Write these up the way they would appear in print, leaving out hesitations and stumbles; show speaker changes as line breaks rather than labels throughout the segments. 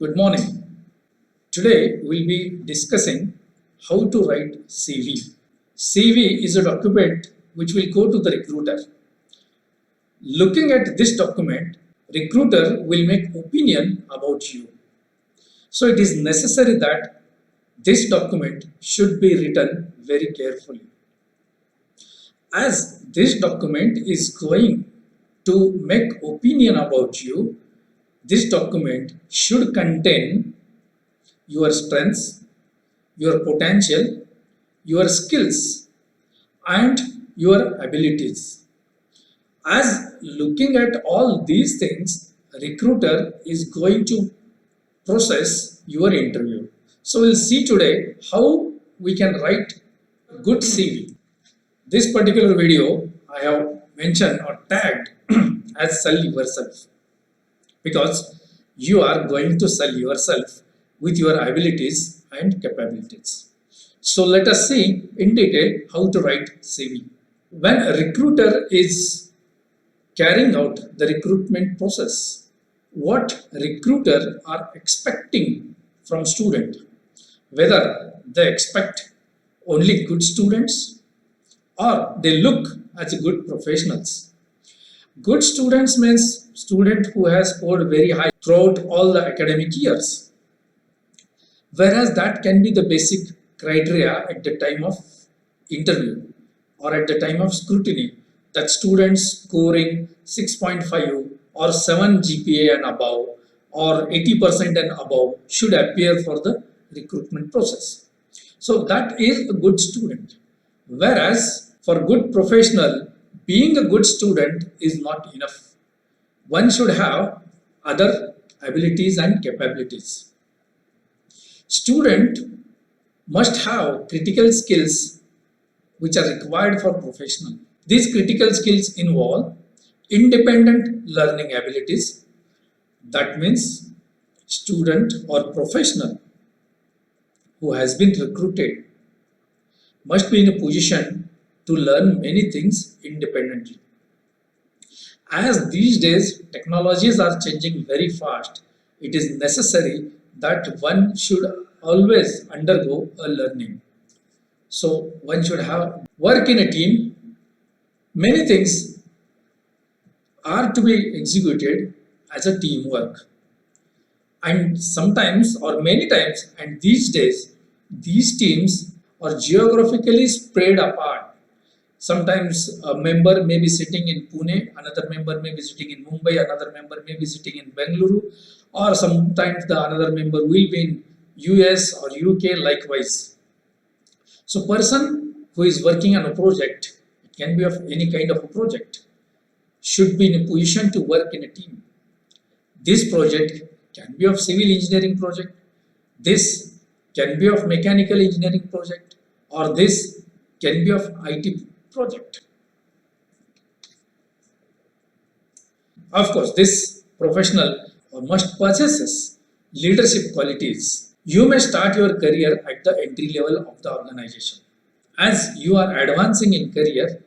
Good morning. Today we'll be discussing how to write CV. CV is a document which will go to the recruiter. Looking at this document, recruiter will make opinion about you. So it is necessary that this document should be written very carefully. As this document is going to make opinion about you, this document should contain your strengths, your potential, your skills, and your abilities. As looking at all these things, recruiter is going to process your interview. So we'll see today how we can write good CV. This particular video I have mentioned or tagged as sell yourself, because you are going to sell yourself with your abilities and capabilities. So let us see in detail how to write CV. When a recruiter is carrying out the recruitment process, what recruiter are expecting from student, whether they expect only good students or they look as good professionals. Good students means student who has scored very high throughout all the academic years, whereas that can be the basic criteria at the time of interview or at the time of scrutiny, that students scoring 6.5 or 7 GPA and above or 80% and above should appear for the recruitment process. So that is a good student. Whereas for good professional, being a good student is not enough. One should have other abilities and capabilities. Student must have critical skills which are required for professional. These critical skills involve independent learning abilities. That means student or professional who has been recruited must be in a position to learn many things independently. As these days technologies are changing very fast, it is necessary that one should always undergo a learning. So one should have work in a team. Many things are to be executed as a teamwork. And sometimes or many times, and these days, these teams are geographically spread apart. Sometimes a member may be sitting in Pune, another member may be sitting in Mumbai, another member may be sitting in Bengaluru, or sometimes the another member will be in US or UK likewise. So person who is working on a project, it can be of any kind of a project, should be in a position to work in a team. This project can be of civil engineering project, this can be of mechanical engineering project, or this can be of IT project. Of course, this professional must possess leadership qualities. You may start your career at the entry level of the organization. As you are advancing in career,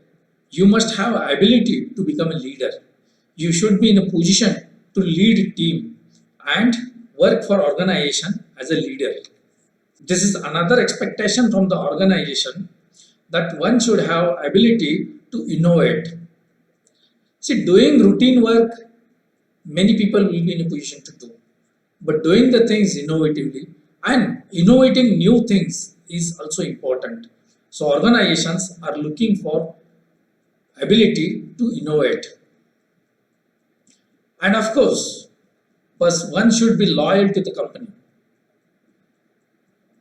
you must have ability to become a leader. You should be in a position to lead a team and work for organization as a leader. This is another expectation from the organization, that one should have ability to innovate. See, doing routine work, many people will be in a position to do. But doing the things innovatively and innovating new things is also important. So organizations are looking for ability to innovate. And of course, one should be loyal to the company.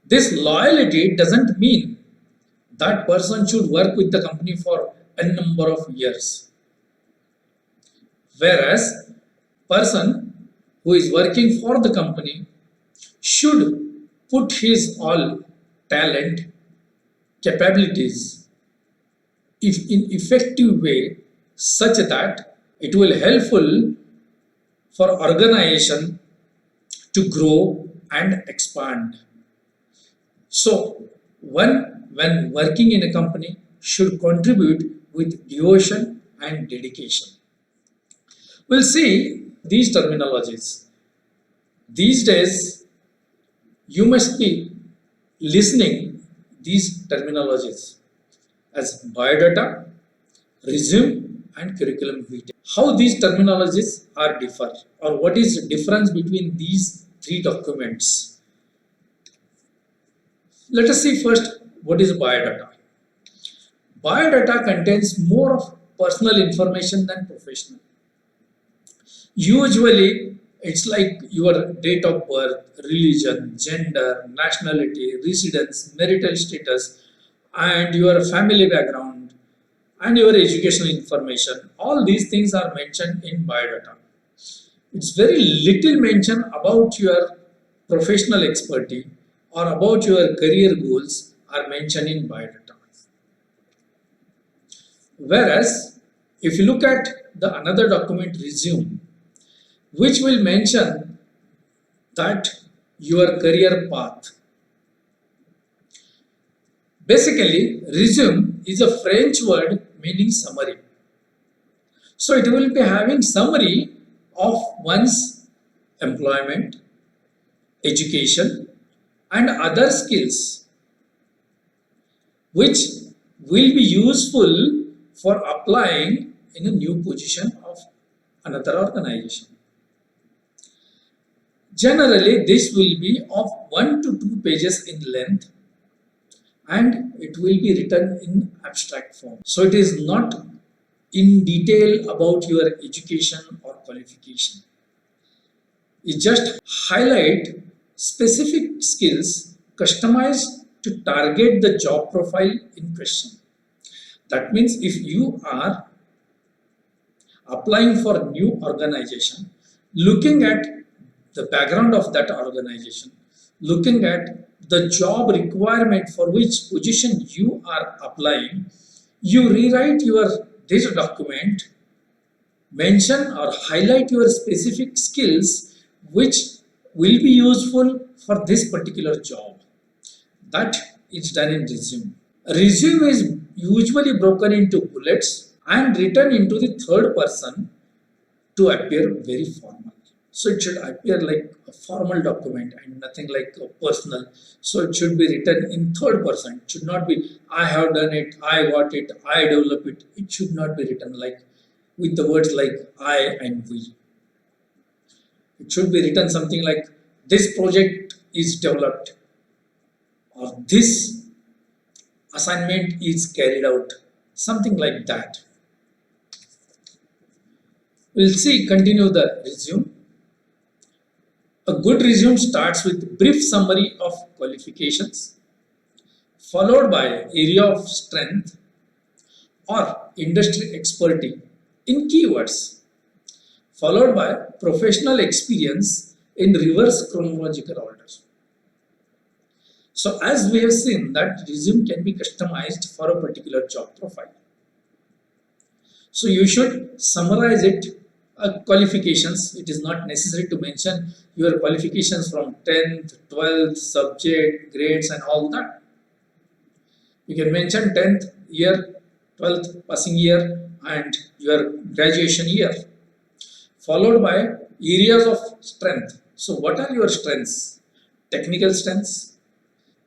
This loyalty doesn't mean that person should work with the company for a number of years. Whereas person who is working for the company should put his all talent, capabilities in effective way, such that it will helpful for organization to grow and expand. So when working in a company should contribute with devotion and dedication. We'll see these terminologies. These days, you must be listening these terminologies as biodata, resume, and curriculum vitae. How these terminologies are differ, or what is the difference between these three documents? Let us see first what is biodata. Biodata contains more of personal information than professional. Usually, it's like your date of birth, religion, gender, nationality, residence, marital status, and your family background, and your educational information. All these things are mentioned in biodata. It's very little mention about your professional expertise or about your career goals are mentioned in biodata. Whereas, if you look at the another document resume, which will mention that your career path. Basically, resume is a French word meaning summary. So it will be having summary of one's employment, education, and other skills, which will be useful for applying in a new position of another organization. Generally, this will be of 1 to 2 pages in length and it will be written in abstract form. So it is not in detail about your education or qualification. It just highlight specific skills customized to target the job profile in question. That means if you are applying for a new organization, looking at the background of that organization, looking at the job requirement for which position you are applying, you rewrite your this document, mention or highlight your specific skills which will be useful for this particular job. That is done in resume. Resume is usually broken into bullets and written into the third person to appear very formal. So it should appear like a formal document and nothing like a personal. So it should be written in third person. It should not be I have done it, I got it, I developed it. It should not be written like with the words like I and we. It should be written something like this project is developed or this assignment is carried out. Something like that. We'll see, continue the resume. A good resume starts with brief summary of qualifications, followed by area of strength or industry expertise in keywords, followed by professional experience in reverse chronological order. So as we have seen that resume can be customized for a particular job profile. So you should summarize it. Qualifications, it is not necessary to mention your qualifications from 10th, 12th, subject, grades and all that. You can mention 10th year, 12th passing year and your graduation year, followed by areas of strength. So what are your strengths? Technical strengths,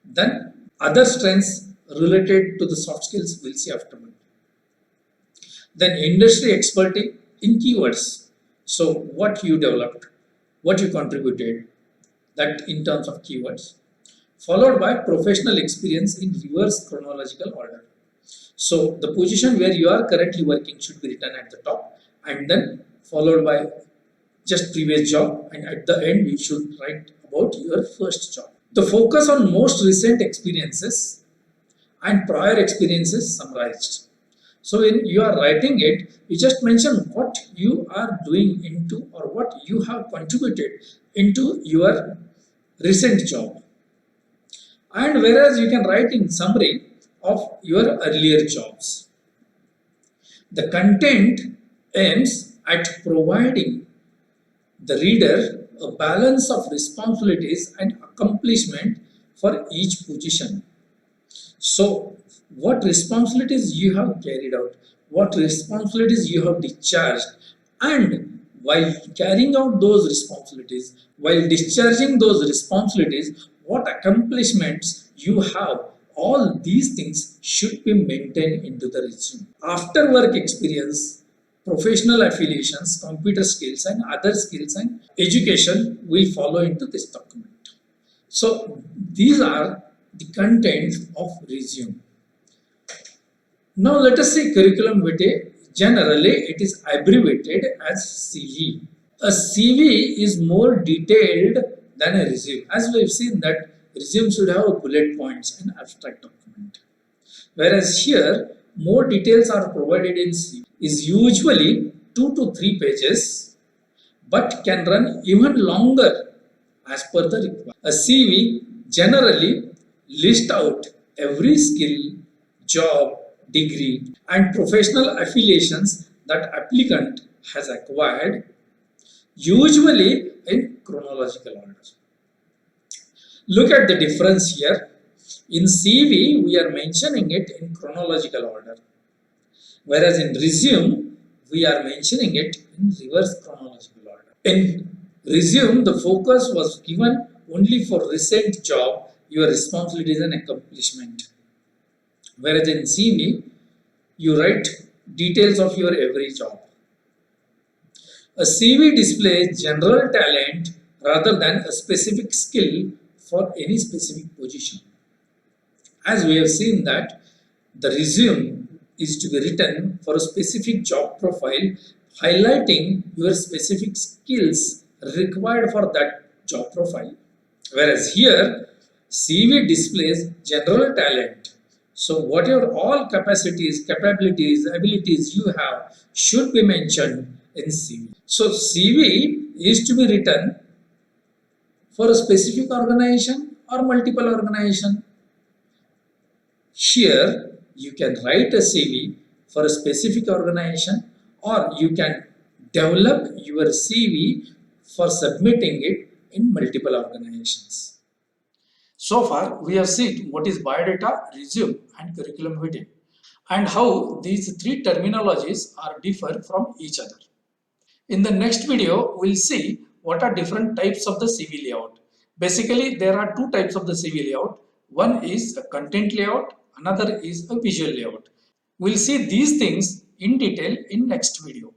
then other strengths related to the soft skills we'll see afterward. Then industry expertise in keywords. So what you developed, what you contributed, that in terms of keywords, followed by professional experience in reverse chronological order. So the position where you are currently working should be written at the top and then followed by just previous job, and at the end you should write about your first job. The focus on most recent experiences and prior experiences summarized. So when you are writing it, you just mention what you are doing into or what you have contributed into your recent job. And whereas you can write in summary of your earlier jobs. The content aims at providing the reader a balance of responsibilities and accomplishment for each position. So what responsibilities you have carried out, what responsibilities you have discharged, and while carrying out those responsibilities, while discharging those responsibilities, what accomplishments you have, all these things should be maintained into the resume. After work experience, professional affiliations, computer skills and other skills and education will follow into this document. So these are the contents of resume. Now let us see curriculum vitae. Generally, it is abbreviated as CV. A CV is more detailed than a resume. As we have seen that resume should have bullet points and abstract document. Whereas here, more details are provided in CV. Is usually 2 to 3 pages, but can run even longer as per the requirement. A CV generally lists out every skill, job, degree and professional affiliations that applicant has acquired, usually in chronological order. Look at the difference here. In CV, we are mentioning it in chronological order, whereas in resume, we are mentioning it in reverse chronological order. In resume, the focus was given only for recent job, your responsibilities and accomplishment. Whereas in CV, you write details of your every job. A CV displays general talent rather than a specific skill for any specific position. As we have seen that the resume is to be written for a specific job profile, highlighting your specific skills required for that job profile. Whereas here, CV displays general talent. So whatever all capacities, capabilities, abilities you have should be mentioned in CV. So CV is to be written for a specific organization or multiple organization. Here you can write a CV for a specific organization, or you can develop your CV for submitting it in multiple organizations. So far, we have seen what is biodata, resume, and curriculum vitae, and how these three terminologies are differ from each other. In the next video, we'll see what are different types of the CV layout. Basically, there are two types of the CV layout. One is a content layout, another is a visual layout. We'll see these things in detail in next video.